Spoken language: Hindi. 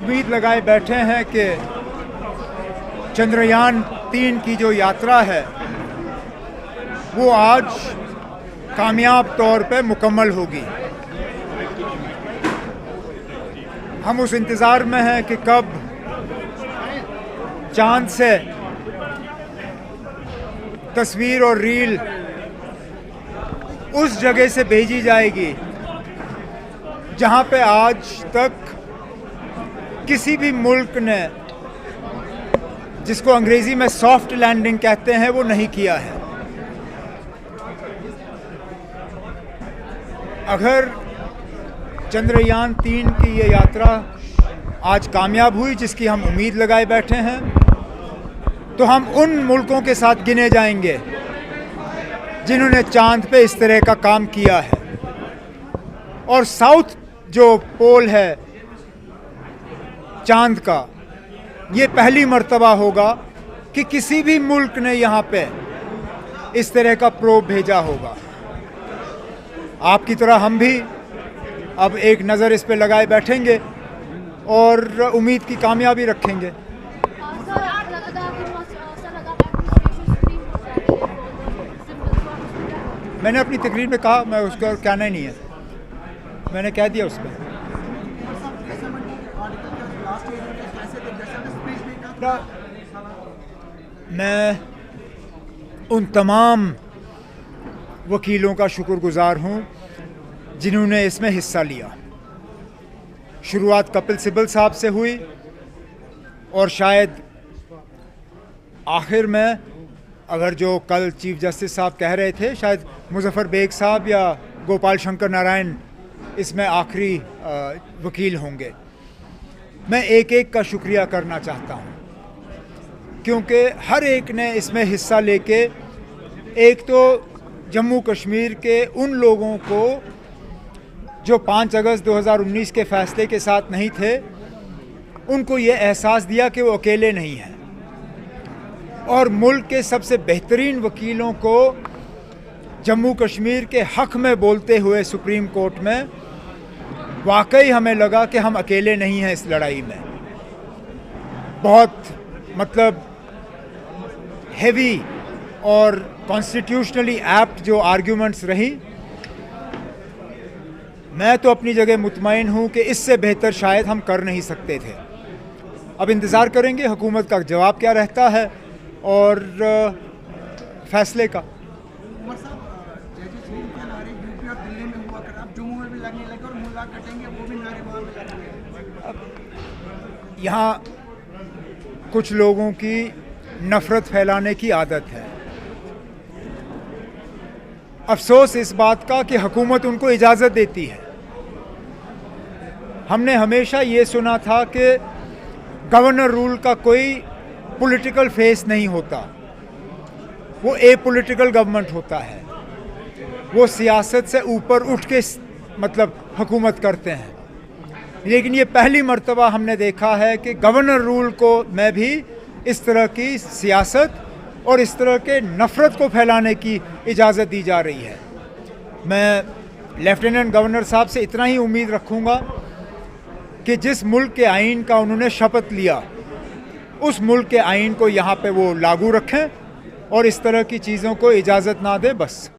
उम्मीद लगाए बैठे हैं कि चंद्रयान-3 की जो यात्रा है वो आज कामयाब तौर पे मुकम्मल होगी। हम उस इंतज़ार में हैं कि कब चांद से तस्वीर और रील उस जगह से भेजी जाएगी जहां पे आज तक किसी भी मुल्क ने, जिसको अंग्रेजी में सॉफ्ट लैंडिंग कहते हैं, वो नहीं किया है। अगर चंद्रयान-3 की ये यात्रा आज कामयाब हुई, जिसकी हम उम्मीद लगाए बैठे हैं, तो हम उन मुल्कों के साथ गिने जाएंगे जिन्होंने चांद पे इस तरह का काम किया है। और साउथ जो पोल है चांद का, ये पहली मर्तबा होगा कि किसी भी मुल्क ने यहाँ पे इस तरह का प्रोब भेजा होगा। आपकी तरह हम भी अब एक नज़र इस पे लगाए बैठेंगे और उम्मीद की कामयाबी रखेंगे। मैंने अपनी तकरीर में कहा, मैं उसका कहना ही नहीं है, मैंने कह दिया उस पर। मैं उन तमाम वकीलों का शुक्रगुजार हूँ जिन्होंने इसमें हिस्सा लिया। शुरुआत कपिल सिब्बल साहब से हुई और शायद आखिर में, अगर जो कल चीफ जस्टिस साहब कह रहे थे, शायद मुजफ्फर बेग साहब या गोपाल शंकर नारायण इसमें आखिरी वकील होंगे। मैं एक एक का शुक्रिया करना चाहता हूँ क्योंकि हर एक ने इसमें हिस्सा लेके, एक तो जम्मू कश्मीर के उन लोगों को जो 5 अगस्त 2019 के फ़ैसले के साथ नहीं थे, उनको ये एहसास दिया कि वो अकेले नहीं हैं, और मुल्क के सबसे बेहतरीन वकीलों को जम्मू कश्मीर के हक़ में बोलते हुए सुप्रीम कोर्ट में वाकई हमें लगा कि हम अकेले नहीं हैं इस लड़ाई में। बहुत मतलब हेवी और कॉन्स्टिट्यूशनली एप्ट जो आर्ग्यूमेंट्स रही, मैं तो अपनी जगह मुतमईन हूँ कि इससे बेहतर शायद हम कर नहीं सकते थे। अब इंतज़ार करेंगे हुकूमत का जवाब क्या रहता है और फैसले का। यहाँ कुछ लोगों की नफ़रत फैलाने की आदत है। अफसोस इस बात का कि हुकूमत उनको इजाज़त देती है। हमने हमेशा ये सुना था कि गवर्नर रूल का कोई पॉलिटिकल फेस नहीं होता, वो ए पॉलिटिकल गवर्नमेंट होता है, वो सियासत से ऊपर उठ के मतलब हुकूमत करते हैं। लेकिन ये पहली मर्तबा हमने देखा है कि गवर्नर रूल को में भी इस तरह की सियासत और इस तरह के नफ़रत को फैलाने की इजाज़त दी जा रही है। मैं लेफ्टिनेंट गवर्नर साहब से इतना ही उम्मीद रखूँगा कि जिस मुल्क के आइन का उन्होंने शपथ लिया, उस मुल्क के आइन को यहाँ पे वो लागू रखें और इस तरह की चीज़ों को इजाज़त ना दें। बस।